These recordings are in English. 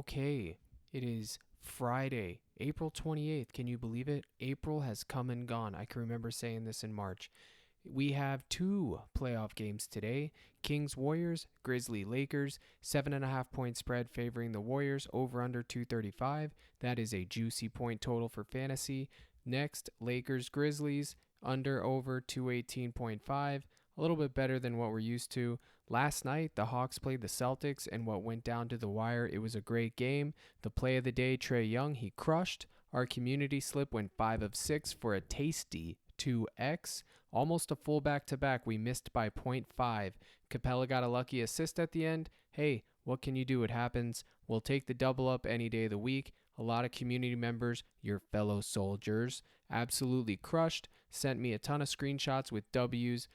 Okay, it is Friday, April 28th. Can you believe it? April has come and gone. I can remember saying this in March. We have two playoff games today. Kings Warriors, Grizzly Lakers, 7.5 point spread favoring the Warriors, over under 235. That is a juicy point total for fantasy. Next, Lakers Grizzlies, under over 218.5. A little bit better than what we're used to. Last night, the Hawks played the Celtics, and what went down to the wire, it was a great game. The play of the day, Trae Young, he crushed. Our community slip went 5 of 6 for a tasty 2x. Almost a full back-to-back. We missed by 0.5. Capella got a lucky assist at the end. Hey, what can you do? It happens. We'll take the double up any day of the week. A lot of community members, your fellow soldiers, absolutely crushed. Sent me a ton of screenshots with W's.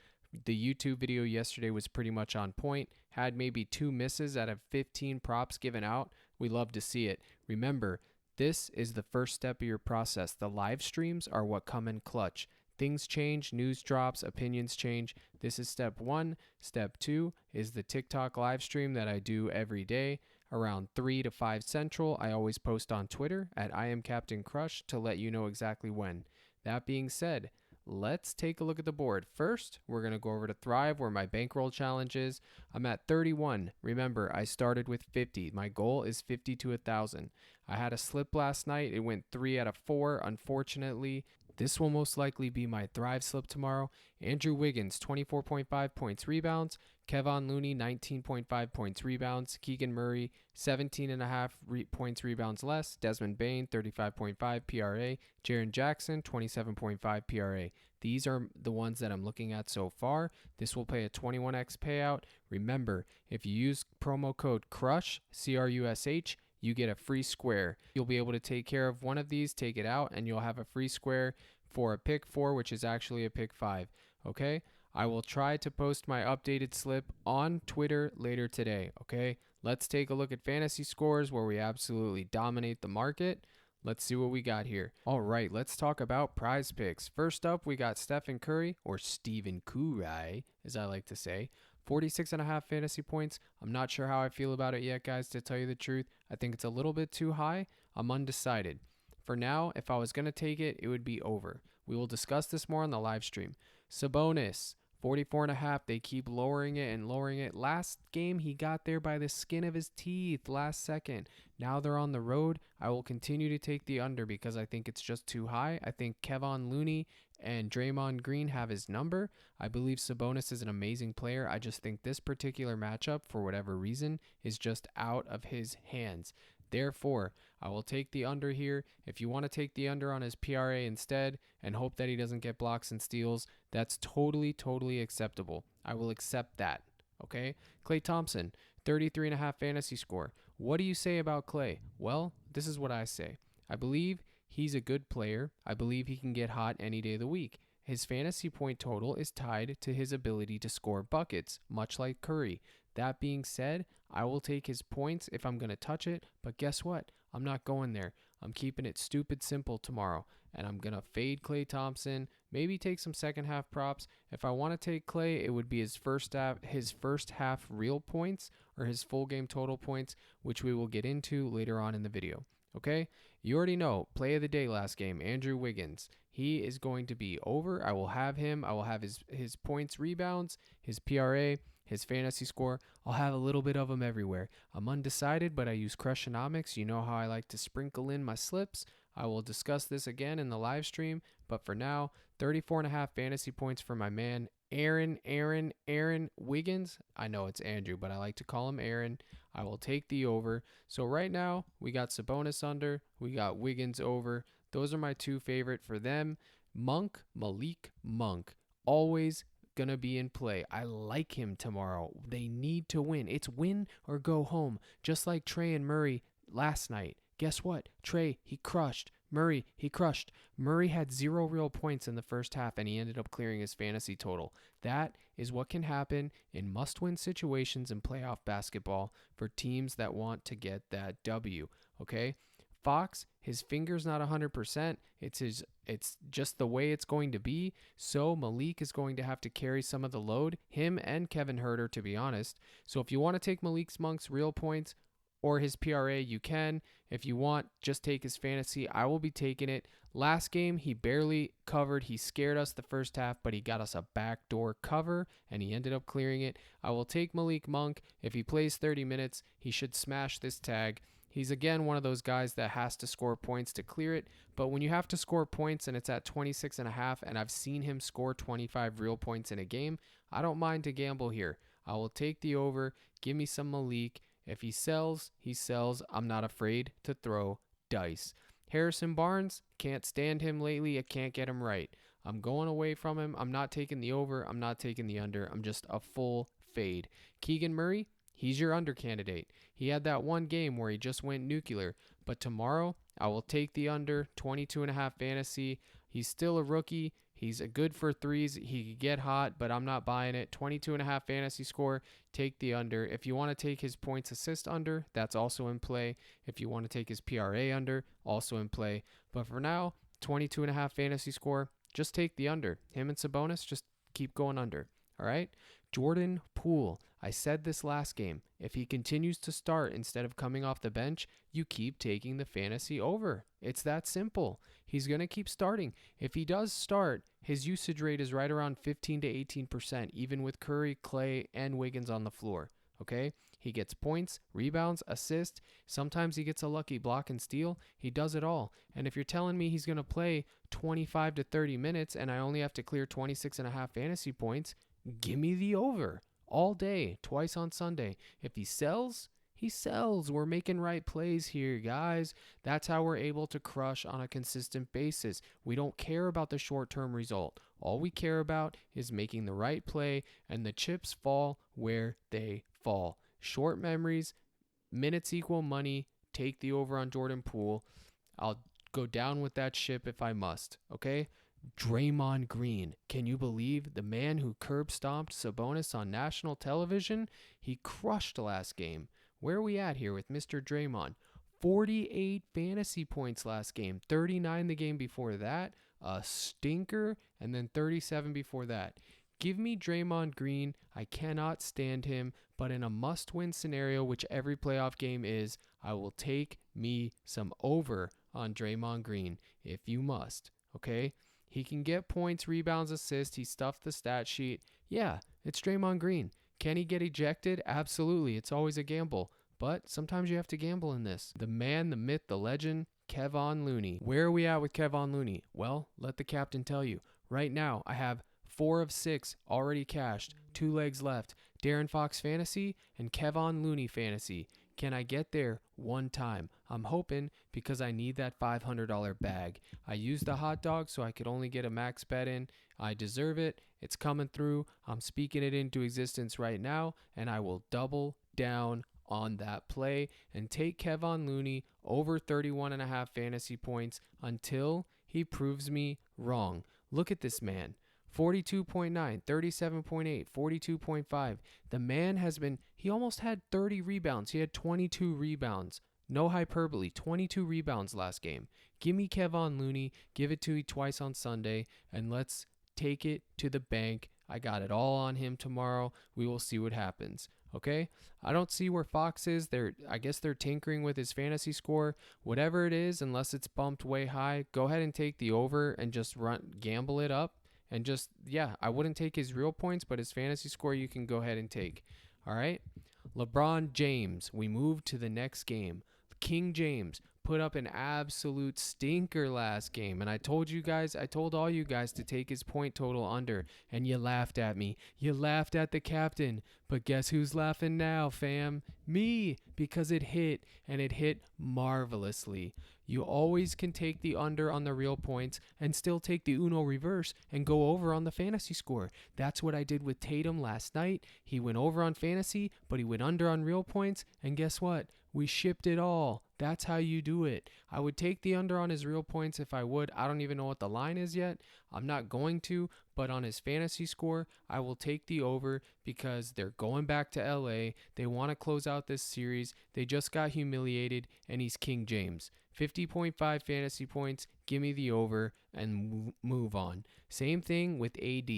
The YouTube video yesterday was pretty much on point. Had maybe 2 misses out of 15 props given out. We love to see it. Remember, this is the first step of your process. The live streams are what come in clutch. Things change, news drops, opinions change. This is step 1. Step 2 is the TikTok live stream that I do every day around 3 to 5 Central. I always post on Twitter at I am Captain Crush to let you know exactly when. That being said, let's take a look at the board. First, we're going to go over to Thrive where my bankroll challenge is. I'm at 31. Remember, I started with 50. My goal is 50 to 1,000. I had a slip last night. It went 3 out of 4, unfortunately. This will most likely be my Thrive slip tomorrow. Andrew Wiggins, 24.5 points rebounds. Kevon Looney, 19.5 points rebounds. Keegan Murray, 17.5 points rebounds less. Desmond Bane, 35.5 PRA. Jaren Jackson, 27.5 PRA. These are the ones that I'm looking at so far. This will pay a 21x payout. Remember, if you use promo code CRUSH, CRUSH, you get a free square. You'll be able to take care of one of these, take it out, and you'll have a free square for a pick 4, which is actually a pick 5. Okay? I will try to post my updated slip on Twitter later today. Okay? Let's take a look at fantasy scores where we absolutely dominate the market. Let's see what we got here. All right, let's talk about PrizePicks. First up, we got Stephen Curry, or Stephen Curry, as I like to say. 46.5 fantasy points. I'm not sure how I feel about it yet, guys, to tell you the truth. I think it's a little bit too high. I'm undecided. For now, if I was going to take it, it would be over. We will discuss this more on the live stream. Sabonis, 44.5. They keep lowering it and lowering it. Last game, he got there by the skin of his teeth last second. Now they're on the road. I will continue to take the under because I think it's just too high. I think Kevon Looney and Draymond Green have his number. I believe Sabonis is an amazing player. I just think this particular matchup, for whatever reason, is just out of his hands. Therefore, I will take the under here. If you want to take the under on his PRA instead and hope that he doesn't get blocks and steals, that's totally acceptable. I will accept that. Okay? Klay Thompson, 33.5 fantasy score. What do you say about Klay? Well, this is what I say. I believe he's a good player. I believe he can get hot any day of the week. His fantasy point total is tied to his ability to score buckets, much like Curry. That being said, I will take his points if I'm going to touch it, but guess what? I'm not going there. I'm keeping it stupid simple tomorrow, and I'm going to fade Klay Thompson, maybe take some second half props. If I want to take Klay, it would be his first half real points or his full game total points, which we will get into later on in the video. Okay? You already know, play of the day last game, Andrew Wiggins. He is going to be over. I will have him. I will have his points, rebounds, his PRA, his fantasy score. I'll have a little bit of him everywhere. I'm undecided, but I use Crushonomics. You know how I like to sprinkle in my slips. I will discuss this again in the live stream, but for now, 34.5 fantasy points for my man, Aaron Wiggins. I know it's Andrew, but I like to call him Aaron. I will take the over. So right now, we got Sabonis under. We got Wiggins over. Those are my two favorite for them. Malik Monk, always going to be in play. I like him tomorrow. They need to win. It's win or go home, just like Trae and Murray last night. Guess what? Trae, he crushed. Murray, he crushed. Murray had 0 real points in the first half, and he ended up clearing his fantasy total. That is what can happen in must-win situations in playoff basketball for teams that want to get that W, okay? Fox, his finger's not 100%. It's just the way it's going to be. So Malik is going to have to carry some of the load, him and Kevin Huerter, to be honest. So if you want to take Monk's real points, or his PRA, you can. If you want, just take his fantasy. I will be taking it. Last game, he barely covered. He scared us the first half, but he got us a backdoor cover, and he ended up clearing it. I will take Malik Monk. If he plays 30 minutes, he should smash this tag. He's, again, one of those guys that has to score points to clear it. But when you have to score points and it's at 26.5, and I've seen him score 25 real points in a game, I don't mind to gamble here. I will take the over. Give me some Malik. If he sells, he sells. I'm not afraid to throw dice. Harrison Barnes, can't stand him lately. I can't get him right. I'm going away from him. I'm not taking the over. I'm not taking the under. I'm just a full fade. Keegan Murray, he's your under candidate. He had that one game where he just went nuclear. But tomorrow, I will take the under, 22.5 fantasy. He's still a rookie. He's a good for threes. He could get hot, but I'm not buying it. 22.5 fantasy score, take the under. If you want to take his points assist under, that's also in play. If you want to take his PRA under, also in play. But for now, 22.5 fantasy score, just take the under. Him and Sabonis, just keep going under. All right? Jordan Poole. I said this last game. If he continues to start instead of coming off the bench, you keep taking the fantasy over. It's that simple. He's going to keep starting. If he does start, his usage rate is right around 15 to 18%, even with Curry, Clay, and Wiggins on the floor. Okay? He gets points, rebounds, assists. Sometimes he gets a lucky block and steal. He does it all. And if you're telling me he's going to play 25 to 30 minutes and I only have to clear 26.5 fantasy points, give me the over. All day, twice on Sunday. If he sells, he sells. We're making right plays here, guys. That's how we're able to crush on a consistent basis. We don't care about the short-term result. All we care about is making the right play, and the chips fall where they fall. Short memories, minutes equal money. Take the over on Jordan Poole. I'll go down with that ship if I must, okay? Draymond Green. Can you believe the man who curb stomped Sabonis on national television? He crushed last game. Where are we at here with Mr. Draymond? 48 fantasy points last game, 39 the game before that, a stinker, and then 37 before that. Give me Draymond Green. I cannot stand him, but in a must-win scenario, which every playoff game is, I will take me some over on Draymond Green if you must, okay? He can get points, rebounds, assists. He stuffed the stat sheet. Yeah, it's Draymond Green. Can he get ejected? Absolutely. It's always a gamble. But sometimes you have to gamble in this. The man, the myth, the legend, Kevon Looney. Where are we at with Kevon Looney? Well, let the captain tell you. Right now, I have 4 of 6 already cashed. 2 legs left. Darren Fox fantasy and Kevon Looney fantasy. Can I get there one time? I'm hoping because I need that $500 bag. I used the hot dog so I could only get a max bet in. I deserve it. It's coming through. I'm speaking it into existence right now, and I will double down on that play and take Kevon Looney over 31.5 fantasy points until he proves me wrong. Look at this man. 42.9, 37.8, 42.5. The man has been, he almost had 30 rebounds. He had 22 rebounds. No hyperbole, 22 rebounds last game. Give me Kevon Looney, give it to me twice on Sunday, and let's take it to the bank. I got it all on him tomorrow. We will see what happens. Okay? I don't see where Fox is. I guess they're tinkering with his fantasy score. Whatever it is, unless it's bumped way high, go ahead and take the over and just gamble it up. And just, yeah, I wouldn't take his real points, but his fantasy score you can go ahead and take. All right? LeBron James, we move to the next game. King James put up an absolute stinker last game. And I told all you guys to take his point total under. And you laughed at me. You laughed at the captain. But guess who's laughing now, fam? Me, because it hit, and it hit marvelously. You always can take the under on the real points and still take the Uno reverse and go over on the fantasy score. That's what I did with Tatum last night. He went over on fantasy, but he went under on real points. And guess what? We shipped it all. That's how you do it. I would take the under on his real points if I would. I don't even know what the line is yet. I'm not going to, but on his fantasy score, I will take the over because they're going back to LA. They want to close out this series. They just got humiliated, and he's King James. 50.5 fantasy points. Give me the over and move on. Same thing with AD.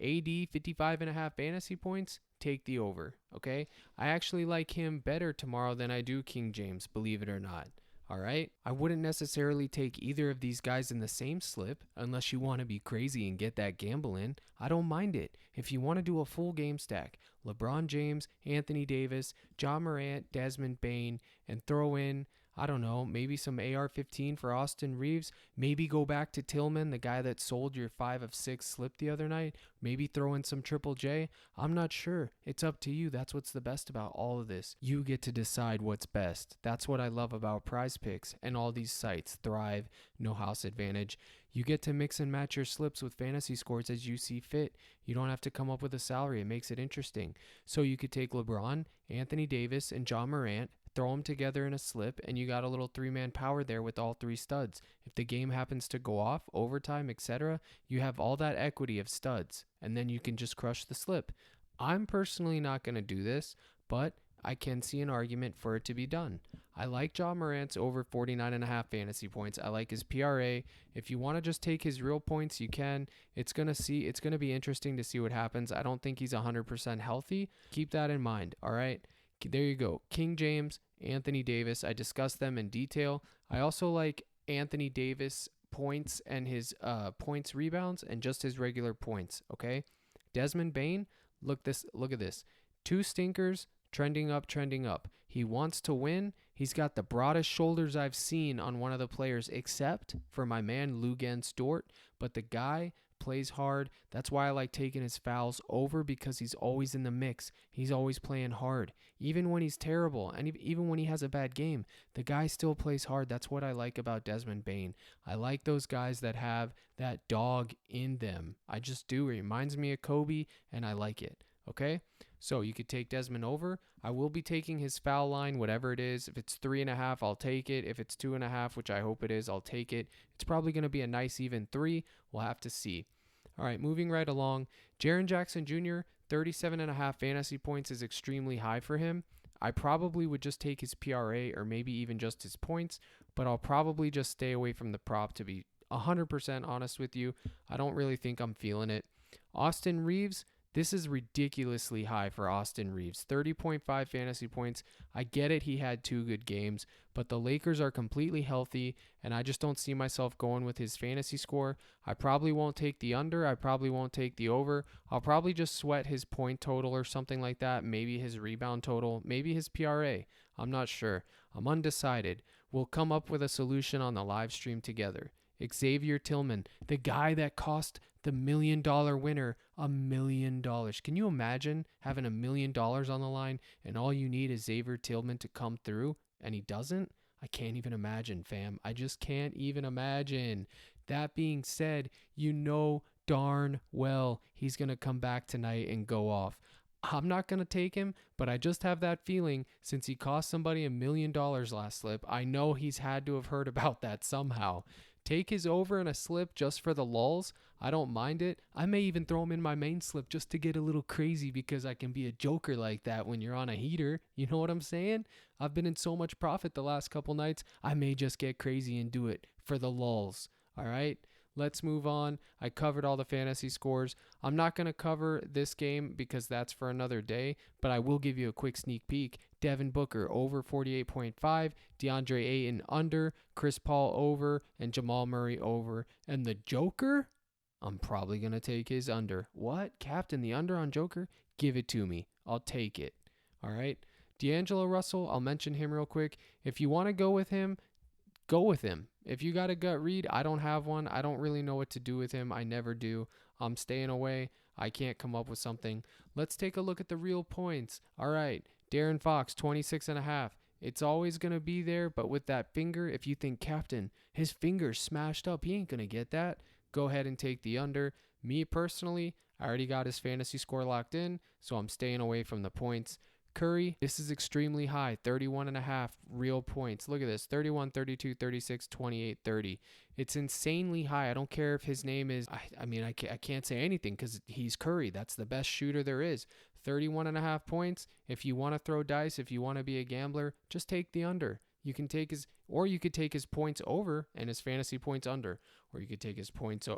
AD 55.5 fantasy points, take the over, okay? I actually like him better tomorrow than I do King James, believe it or not. All right. I wouldn't necessarily take either of these guys in the same slip unless you want to be crazy and get that gamble in. I don't mind it. If you want to do a full game stack, LeBron James, Anthony Davis, John Morant, Desmond Bain, and throw in, I don't know, maybe some AR-15 for Austin Reeves. Maybe go back to Tillman, the guy that sold your 5 of 6 slip the other night. Maybe throw in some Triple J. I'm not sure. It's up to you. That's what's the best about all of this. You get to decide what's best. That's what I love about PrizePicks and all these sites. Thrive, No House Advantage. You get to mix and match your slips with fantasy scores as you see fit. You don't have to come up with a salary. It makes it interesting. So you could take LeBron, Anthony Davis, and John Morant, throw them together in a slip, and you got a little three-man power there with all three studs. If the game happens to go off, overtime, etc., you have all that equity of studs, and then you can just crush the slip. I'm personally not going to do this, but I can see an argument for it to be done. I like John Morant's over 49.5 fantasy points. I like his PRA. If you want to just take his real points, you can. It's going to be interesting to see what happens. I don't think he's 100% healthy. Keep that in mind, all right? There you go. King James, Anthony Davis. I discussed them in detail. I also like Anthony Davis points and his points rebounds and just his regular points, okay? Desmond Bain, look at this. 2 stinkers, trending up, trending up. He wants to win. He's got the broadest shoulders I've seen on one of the players except for my man Luguentz Dort, but the guy plays hard. That's why I like taking his fouls over, because he's always in the mix. He's always playing hard. Even when he's terrible and even when he has a bad game, the guy still plays hard. That's what I like about Desmond Bain. I like those guys that have that dog in them. I just do. It reminds me of Kobe, and I like it. Okay? So you could take Desmond over. I will be taking his foul line, whatever it is. If it's 3.5, I'll take it. If it's 2.5, which I hope it is, I'll take it. It's probably going to be a nice even 3. We'll have to see. All right, moving right along. Jaren Jackson Jr., 37.5 fantasy points is extremely high for him. I probably would just take his PRA or maybe even just his points, but I'll probably just stay away from the prop, to be 100% honest with you. I don't really think I'm feeling it. Austin Reeves, this is ridiculously high for Austin Reeves. 30.5 fantasy points. I get it, he had 2 good games, but the Lakers are completely healthy, and I just don't see myself going with his fantasy score. I probably won't take the under. I probably won't take the over. I'll probably just sweat his point total or something like that. Maybe his rebound total. Maybe his PRA. I'm not sure. I'm undecided. We'll come up with a solution on the live stream together. Xavier Tillman, the guy that cost the $1 million winner $1 million. Can you imagine having $1 million on the line and all you need is Xavier Tillman to come through and he doesn't? I can't even imagine, fam. I just can't even imagine. That being said, you know darn well he's going to come back tonight and go off. I'm not going to take him, but I just have that feeling since he cost somebody $1 million last slip. I know he's had to have heard about that somehow. Take his over in a slip just for the lulz. I don't mind it. I may even throw him in my main slip just to get a little crazy because I can be a joker like that when you're on a heater. You know what I'm saying? I've been in so much profit the last couple nights. I may just get crazy and do it for the lulz. All right? Let's move on. I covered all the fantasy scores. I'm not going to cover this game because that's for another day, but I will give you a quick sneak peek. Devin Booker over 48.5, DeAndre Ayton under, Chris Paul over, and Jamal Murray over. And the Joker, I'm probably going to take his under. What? Captain the under on Joker? Give it to me. I'll take it. All right? D'Angelo Russell, I'll mention him real quick. If you want to go with him, go with him. If you got a gut read, I don't have one. I don't really know what to do with him. I never do. I'm staying away. I can't come up with something. Let's take a look at the real points. All right. Darren Fox, 26.5. It's always going to be there, but with that finger, if you think, Captain, his finger's smashed up, he ain't going to get that. Go ahead and take the under. Me personally, I already got his fantasy score locked in, so I'm staying away from the points. Curry, this is extremely high, 31.5 real points. Look at this, 31, 32, 36, 28, 30. It's insanely high. I don't care if his name is, I can't say anything because he's Curry. That's the best shooter there is. 31.5 points. If you want to throw dice, if you want to be a gambler, just take the under. You can take his points over and his fantasy points under, or you could take his points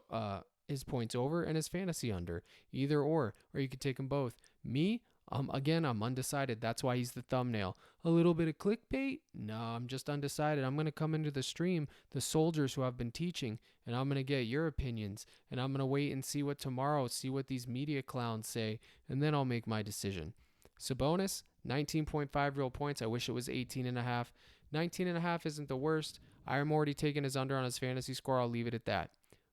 his points over and his fantasy under. Either or you could take them both. Me, again, I'm undecided. That's why he's the thumbnail. A little bit of clickbait? No, I'm just undecided. I'm going to come into the stream, the soldiers who I've been teaching, and I'm going to get your opinions. And I'm going to wait and see what these media clowns say, and then I'll make my decision. Sabonis, 19.5 real points. I wish it was 18.5. 19.5 isn't the worst. I'm already taking his under on his fantasy score. I'll leave it at that.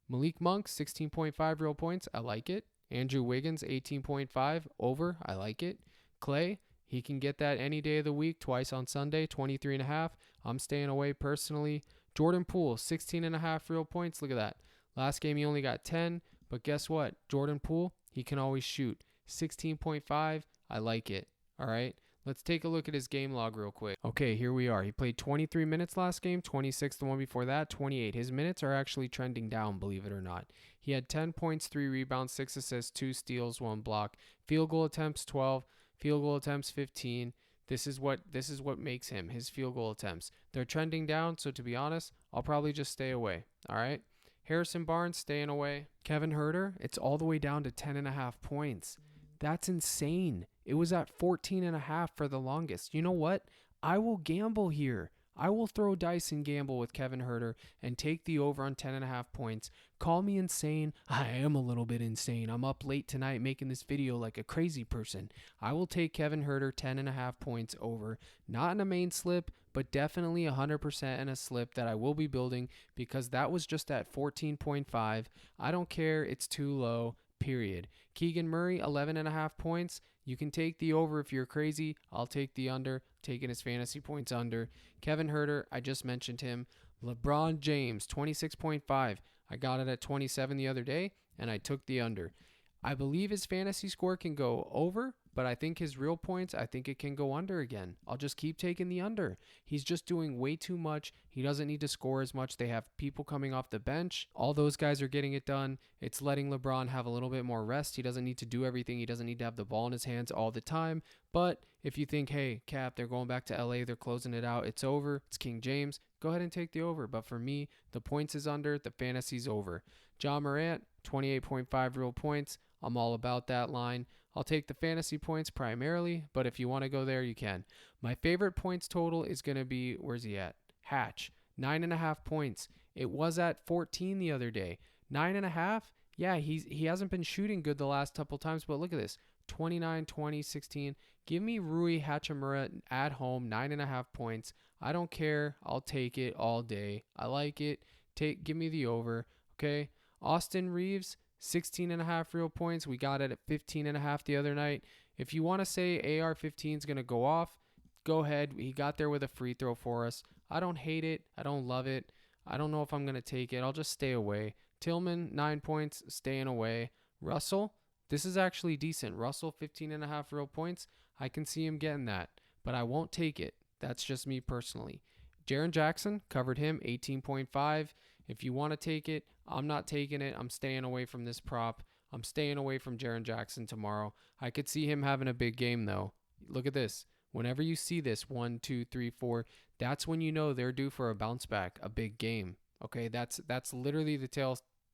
Malik Monk, 16.5 real points. I like it. Andrew Wiggins, 18.5 over. I like it. Clay, he can get that any day of the week, twice on Sunday, 23.5. I'm staying away personally. Jordan Poole, 16.5 real points. Look at that. Last game he only got 10, but guess what? Jordan Poole, he can always shoot. 16.5. I like it. All right. Let's take a look at his game log real quick. Okay, here we are. He played 23 minutes last game, 26 the one before that, 28. His minutes are actually trending down, believe it or not. He had 10 points, 3 rebounds, 6 assists, 2 steals, 1 block. Field goal attempts 12, field goal attempts 15. This is what makes him, his field goal attempts. They're trending down, so to be honest, I'll probably just stay away. All right? Harrison Barnes staying away. Kevin Huerter, it's all the way down to 10.5 points. That's insane. It was at 14.5 for the longest. You know what? I will gamble here. I will throw dice and gamble with Kevin Huerter and take the over on 10.5 points. Call me insane. I am a little bit insane. I'm up late tonight making this video like a crazy person. I will take Kevin Huerter 10.5 points over. Not in a main slip, but definitely 100% in a slip that I will be building because that was just at 14.5. I don't care. It's too low. Period. Keegan Murray, 11.5 points. You can take the over if you're crazy. I'll take the under, taking his fantasy points under. Kevin Huerter, I just mentioned him. LeBron James, 26.5. I got it at 27 the other day, and I took the under. I believe his fantasy score can go over, but I think his real points, I think it can go under again. I'll just keep taking the under. He's just doing way too much. He doesn't need to score as much. They have people coming off the bench. All those guys are getting it done. It's letting LeBron have a little bit more rest. He doesn't need to do everything. He doesn't need to have the ball in his hands all the time. But if you think, hey, Cap, they're going back to LA, they're closing it out, it's over, it's King James, go ahead and take the over. But for me, the points is under, the fantasy's over. Ja Morant, 28.5 real points. I'm all about that line. I'll take the fantasy points primarily, but if you want to go there, you can. My favorite points total is going to be, where's he at? Hatch, 9.5 points. It was at 14 the other day. 9.5? Yeah, he hasn't been shooting good the last couple times, but look at this. 29, 20, 16. Give me Rui Hachimura at home, 9.5 points. I don't care. I'll take it all day. I like it. Give me the over. Okay. Austin Reeves, 16.5 real points. We got it at 15.5 the other night. If you want to say AR-15 is going to go off, go ahead. He got there with a free throw for us. I don't hate it. I don't love it. I don't know if I'm going to take it. I'll just stay away. Tillman, 9 points, staying away. Russell, this is actually decent. Russell, 15.5 real points. I can see him getting that, but I won't take it. That's just me personally. Jaren Jackson, covered him, 18.5. If you want to take it, I'm not taking it. I'm staying away from this prop. I'm staying away from Jaren Jackson tomorrow. I could see him having a big game, though. Look at this. Whenever you see this, 1, 2, 3, 4, that's when you know they're due for a bounce back, a big game. Okay, that's literally the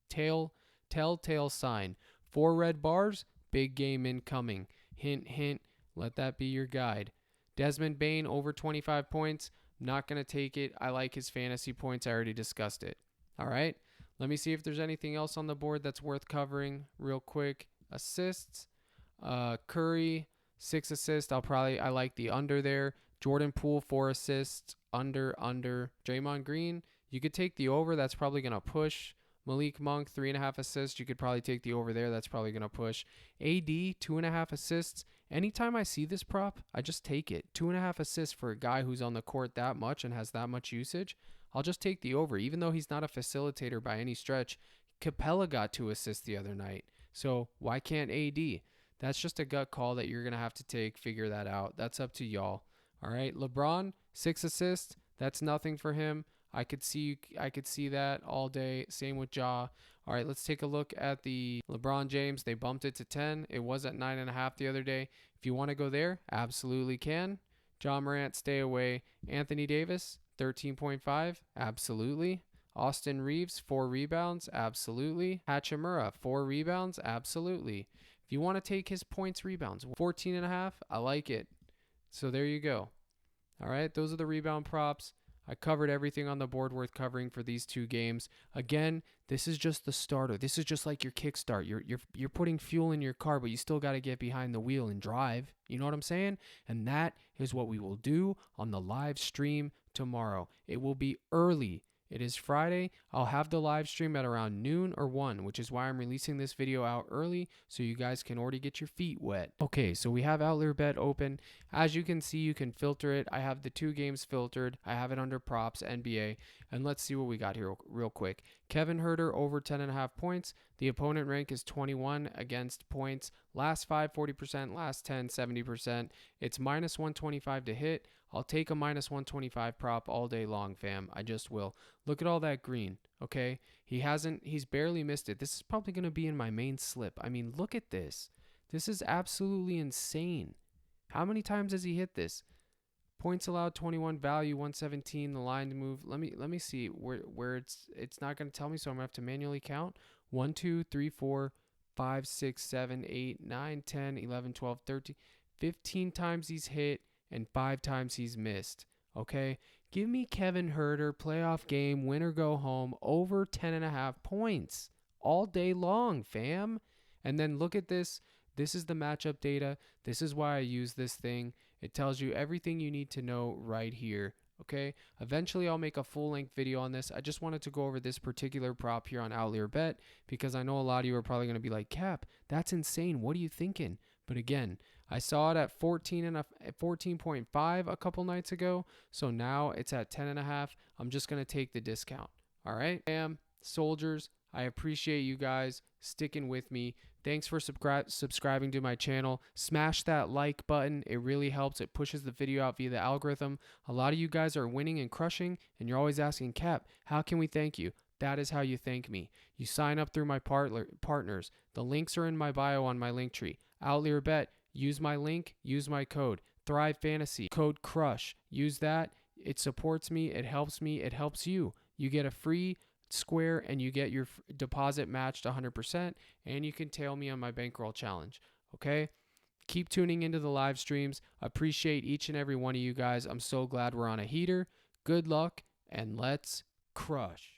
telltale sign. 4 red bars, big game incoming. Hint, hint. Let that be your guide. Desmond Bane, over 25 points. Not going to take it. I like his fantasy points. I already discussed it. All right. Let me see if there's anything else on the board that's worth covering real quick. Assists. Curry, 6 assists. I like the under there. Jordan Poole, 4 assists. Under. Draymond Green, you could take the over. That's probably going to push. Malik Monk, 3.5 assists. You could probably take the over there. That's probably going to push. AD, 2.5 assists. Anytime I see this prop, I just take it. 2.5 assists for a guy who's on the court that much and has that much usage. I'll just take the over, even though he's not a facilitator by any stretch. Capella got 2 assists the other night. So why can't AD? That's just a gut call that you're going to have to take. Figure that out. That's up to y'all. All right. LeBron, 6 assists. That's nothing for him. I could see that all day. Same with Ja. All right, let's take a look at the LeBron James. They bumped it to 10. It was at 9.5 the other day. If you want to go there, absolutely can. Ja Morant, stay away. Anthony Davis, 13.5. Absolutely. Austin Reeves, 4 rebounds, absolutely. Hachimura, 4 rebounds, absolutely. If you want to take his points, rebounds, 14.5, I like it. So there you go. All right, those are the rebound props. I covered everything on the board worth covering for these 2 games. Again, this is just the starter. This is just like your kickstart. You're putting fuel in your car, but you still got to get behind the wheel and drive. You know what I'm saying? And that is what we will do on the live stream tomorrow. It will be early. It is Friday. I'll have the live stream at around noon or 1, which is why I'm releasing this video out early so you guys can already get your feet wet. Okay, so we have Outlier Bet open. As you can see, you can filter it. I have the 2 games filtered. I have it under props, NBA. And let's see what we got here real quick. Kevin Huerter over 10.5 points. The opponent rank is 21 against points. Last 5, 40%. Last 10, 70%. It's minus 125 to hit. I'll take a minus 125 prop all day long, fam. I just will. Look at all that green, okay? He's barely missed it. This is probably going to be in my main slip. I mean, look at this. This is absolutely insane. How many times has he hit this? Points allowed 21, value 117, the line to move. Let me see where it's not going to tell me, so I'm going to have to manually count. 1, 2, 3, 4, 5, 6, 7, 8, 9, 10, 11, 12, 13, 15 times he's hit and 5 times he's missed. Okay? Give me Kevin Huerter, playoff game, win or go home, over 10.5 points all day long, fam. And then look at this. This is the matchup data. This is why I use this thing. It tells you everything you need to know right here. Okay? Eventually, I'll make a full-length video on this. I just wanted to go over this particular prop here on Outlier Bet because I know a lot of you are probably going to be like, Cap, that's insane. What are you thinking? But again, I saw it at 14.5 a couple nights ago. So now it's at 10.5. I'm just going to take the discount. All right? Soldiers, I appreciate you guys sticking with me. Thanks for subscribing to my channel. Smash that like button. It really helps. It pushes the video out via the algorithm. A lot of you guys are winning and crushing, and you're always asking, Cap, how can we thank you? That is how you thank me. You sign up through my partners. The links are in my bio on my link tree. Outlier Bet, use my link, use my code. Thrive Fantasy, code CRUSH. Use that. It supports me. It helps me. It helps you. You get a free square and you get your deposit matched 100%, and you can tail me on my bankroll challenge. Okay? Keep tuning into the live streams. Appreciate each and every one of you guys. I'm so glad we're on a heater. Good luck, and let's crush.